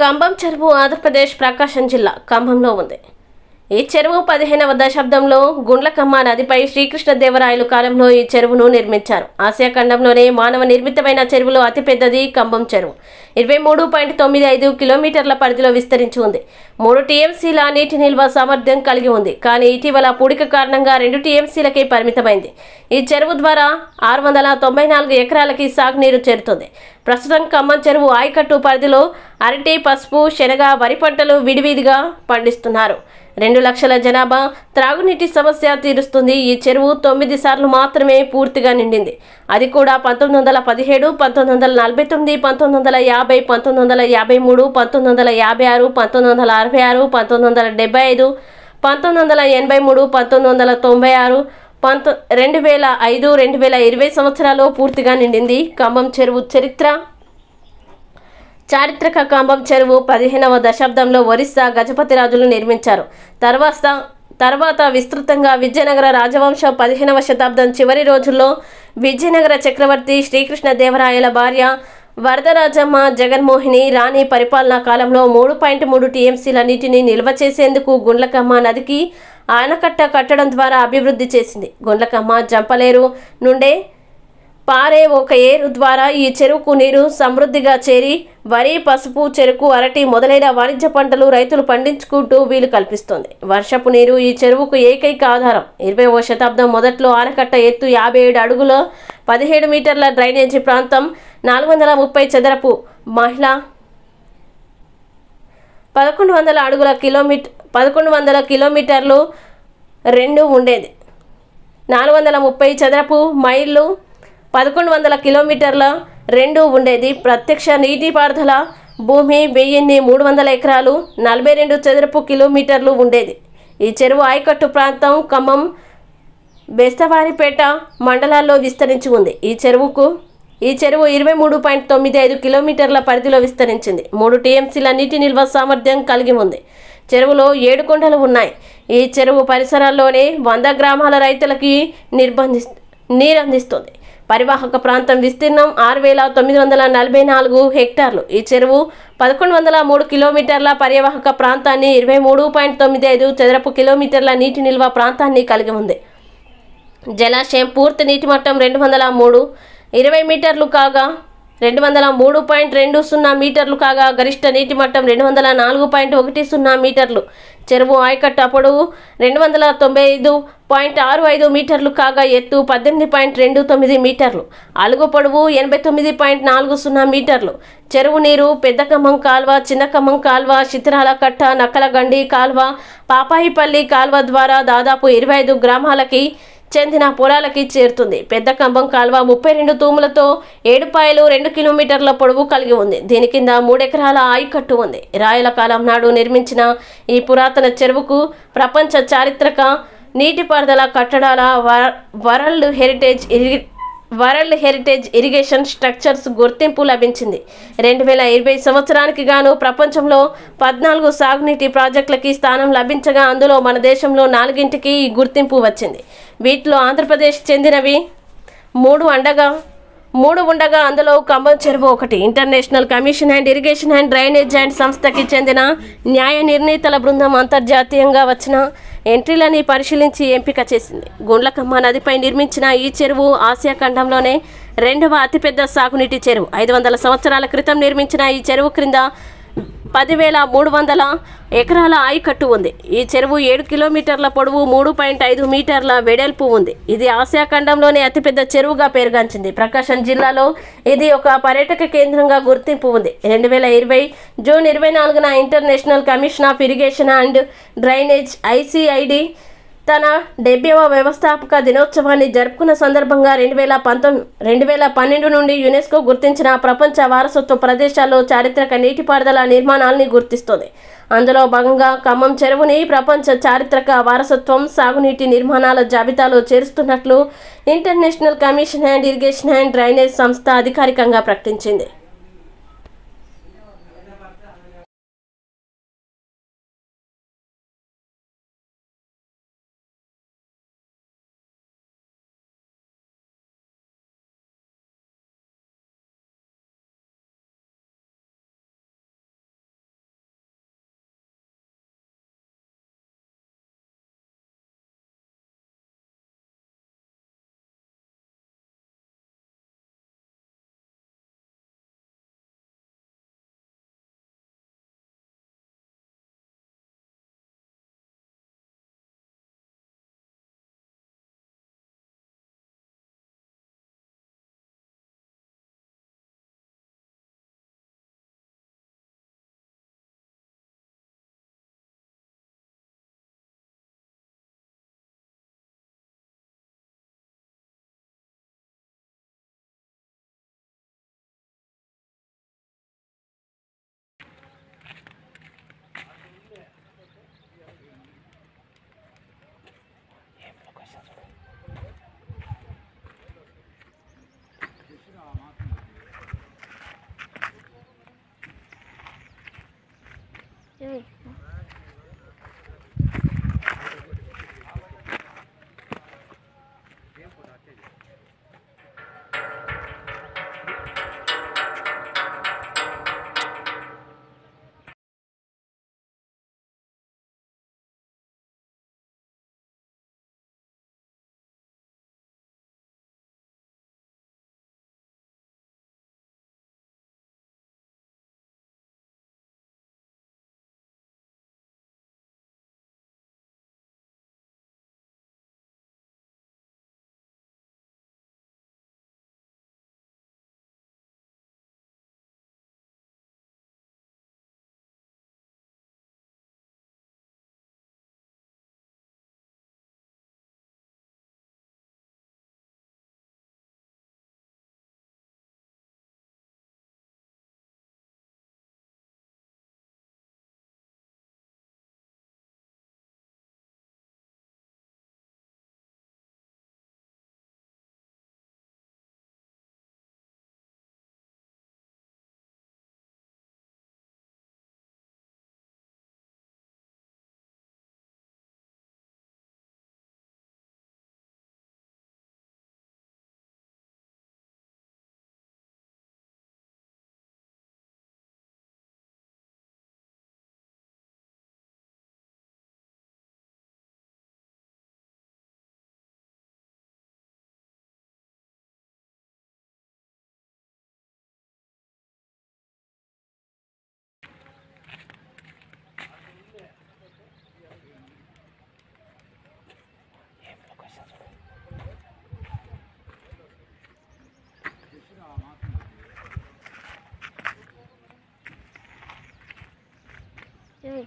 కంబం చెరువు ఆంధ్రప్రదేశ్ ప్రకాశం జిల్లా కంబంలో ఉంది. ఈ చెరువు 15వ దశాబ్దంలో గుండ్లకమ్మ నదిపై శ్రీకృష్ణదేవరాయలు కాలంలో ఈ చెరువును నిర్మించారు. ఆసియా ఖండంలోనే మానవ నిర్మితమైన చెరువులో అతిపెద్దది కంబం చెరువు. 23.95 కిలోమీటర్ల పరిధిలో విస్తరించి ఉంది. 3 టీఎంసీల నీటి నిల్వ సామర్థ్యం కలిగి ఉంది. కానీ ఇటీవల పూడిక కారణంగా 2 టీఎంసీలకే పరిమితమైంది. ఈ చెరువు ద్వారా 694 ఎకరాలకి సాగునీరు చేరుతుంది. ప్రస్తుతం ఖమ్మం చెరువు ఆయకట్టు పరిధిలో అరటి, పసుపు, శనగ, వరి పంటలు విడివిడిగా పండిస్తున్నారు. 2 లక్షల జనాభా త్రాగునీటి సమస్య తీరుస్తుంది. ఈ చెరువు 9 సార్లు మాత్రమే పూర్తిగా నిండింది. అది కూడా 1917, 1949, 1950, 1953, 1956, 1966, 1975, 1983, 1996, 2005, 2020 సంవత్సరాల్లో పూర్తిగా నిండింది. ఖమ్మం చెరువు చారిత్రక కంబం చెరువు 15వ దశాబ్దంలో ఒరిస్సా గజపతి రాజులు నిర్మించారు. తర్వాత విస్తృతంగా విజయనగర రాజవంశం 15వ శతాబ్దం చివరి రోజుల్లో విజయనగర చక్రవర్తి శ్రీకృష్ణదేవరాయల భార్య వరదరాజమ్మ జగన్మోహిని రాణి పరిపాలనా కాలంలో 3.3 టీఎంసీల నీటిని నిల్వ చేసేందుకు గుండ్లకమ్మ నదికి ఆనకట్ట కట్టడం ద్వారా అభివృద్ధి చేసింది. గుండ్లకమ్మ జంపలేరు నుండే పారే ఒక ఏరు ద్వారా ఈ చెరువుకు నీరు సమృద్ధిగా చేరి వరి, పసుపు, చెరుకు, అరటి మొదలైన వాణిజ్య పంటలు రైతులు పండించుకుంటూ వీలు కల్పిస్తోంది. వర్షపు నీరు ఈ చెరువుకు ఏకైక ఆధారం. 20వ శతాబ్దం మొదట్లో ఆనకట్ట ఎత్తు 57 అడుగుల 17 మీటర్ల డ్రైనేజీ ప్రాంతం 430 చదరపు మహిళ 1100 కిలోమీటర్లు 2 ఉండేది. 430 చదరపు మైళ్ళు 1100 కిలోమీటర్ల 2 ఉండేది. ప్రత్యక్ష నీటిపారుదల భూమి 1300 ఎకరాలు 42 చదరపు కిలోమీటర్లు ఉండేది. ఈ చెరువు ఆయకట్టు ప్రాంతం ఖమ్మం, బెస్తవారిపేట మండలాల్లో విస్తరించి ఉంది. ఈ చెరువు 23.95 కిలోమీటర్ల పరిధిలో విస్తరించింది. 3 టీఎంసీల నీటి నిల్వ సామర్థ్యం కలిగి ఉంది. చెరువులో 7 కొండలు ఉన్నాయి. ఈ చెరువు పరిసరాల్లోనే 100 గ్రామాల రైతులకి నీరందిస్తుంది. పరివాహక ప్రాంతం విస్తీర్ణం 6,944 హెక్టార్లు. ఈ చెరువు 1103 కిలోమీటర్ల పరివాహక ప్రాంతాన్ని 23.95 చదరపు కిలోమీటర్ల నీటి నిల్వ ప్రాంతాన్ని కలిగి ఉంది. జలాశయం పూర్తి నీటి మట్టం 203 మీటర్లు కాగా 203.20 మీటర్లు కాగా గరిష్ట నీటి మట్టం 204.10 మీటర్లు. చెరువు ఆయకట్ట పొడవు 295.65 మీటర్లు కాగా ఎత్తు 18.29 మీటర్లు. అలుగు పొడవు 89.40 మీటర్లు. చెరువు నీరు పెద్ద ఖమ్మం కాల్వ, చిన్న ఖమ్మం కాల్వ, చిత్రాల కట్ట, నక్కలగండి కాల్వ, పాపాయిపల్లి కాల్వ ద్వారా దాదాపు 25 గ్రామాలకి చెందిన పొలాలకి చేరుతుంది. పెద్ద కంబం కాల్వ 32 తూములతో 7 పాయలు 2 కిలోమీటర్ల పొడవు కలిగి ఉంది. దీని కింద 3 ఎకరాల ఆయకట్టు ఉంది. రాయల కాలం నాడు నిర్మించిన ఈ పురాతన చెరువుకు ప్రపంచ చారిత్రక నీటిపారుదల కట్టడాల వరల్డ్ హెరిటేజ్ ఇరిగేషన్ స్ట్రక్చర్స్ గుర్తింపు లభించింది. 2020 సంవత్సరానికి గాను ప్రపంచంలో 14 సాగునీటి ప్రాజెక్టులకి స్థానం లభించగా అందులో మన దేశంలో 4కి ఈ గుర్తింపు వచ్చింది. వీటిలో ఆంధ్రప్రదేశ్ చెందినవి 3 ఉండగా అందులో ఖమ్మం చెరువు ఒకటి. International Commission and Irrigation and drainage and సంస్థకి చెందిన న్యాయ నిర్ణేతల బృందం అంతర్జాతీయంగా వచ్చిన ఎంట్రీలని పరిశీలించి ఎంపిక చేసింది. గుండ్లకమ్మ నదిపై నిర్మించిన ఈ చెరువు ఆసియా ఖండంలోనే 2వ అతిపెద్ద సాగునీటి చెరువు. 500 సంవత్సరాల క్రితం నిర్మించిన ఈ చెరువు క్రింద 10,300 ఎకరాల ఆయకట్టు ఉంది. ఈ చెరువు 7 కిలోమీటర్ల పొడవు, 3.5 మీటర్ల వెడల్పు ఉంది. ఇది ఆసియా ఖండంలోనే అతిపెద్ద చెరువుగా పేరుగాంచింది. ప్రకాశం జిల్లాలో ఇది ఒక పర్యాటక కేంద్రంగా గుర్తింపు ఉంది. 2020 జూన్ 24న International Commission of Irrigation and Drainage ICID తన 70వ వ్యవస్థాపక దినోత్సవాన్ని జరుపుకున్న సందర్భంగా 2012 నుండి యునెస్కో గుర్తించిన ప్రపంచ వారసత్వ ప్రదేశాల్లో చారిత్రక నీటిపారుదల నిర్మాణాలని గుర్తిస్తోంది. అందులో భాగంగా ఖమ్మం చెరువుని ప్రపంచ చారిత్రక వారసత్వం సాగునీటి నిర్మాణాల జాబితాలో చేరుస్తున్నట్లు International Commission and Irrigation and Drainage సంస్థ అధికారికంగా ప్రకటించింది. ఏయ్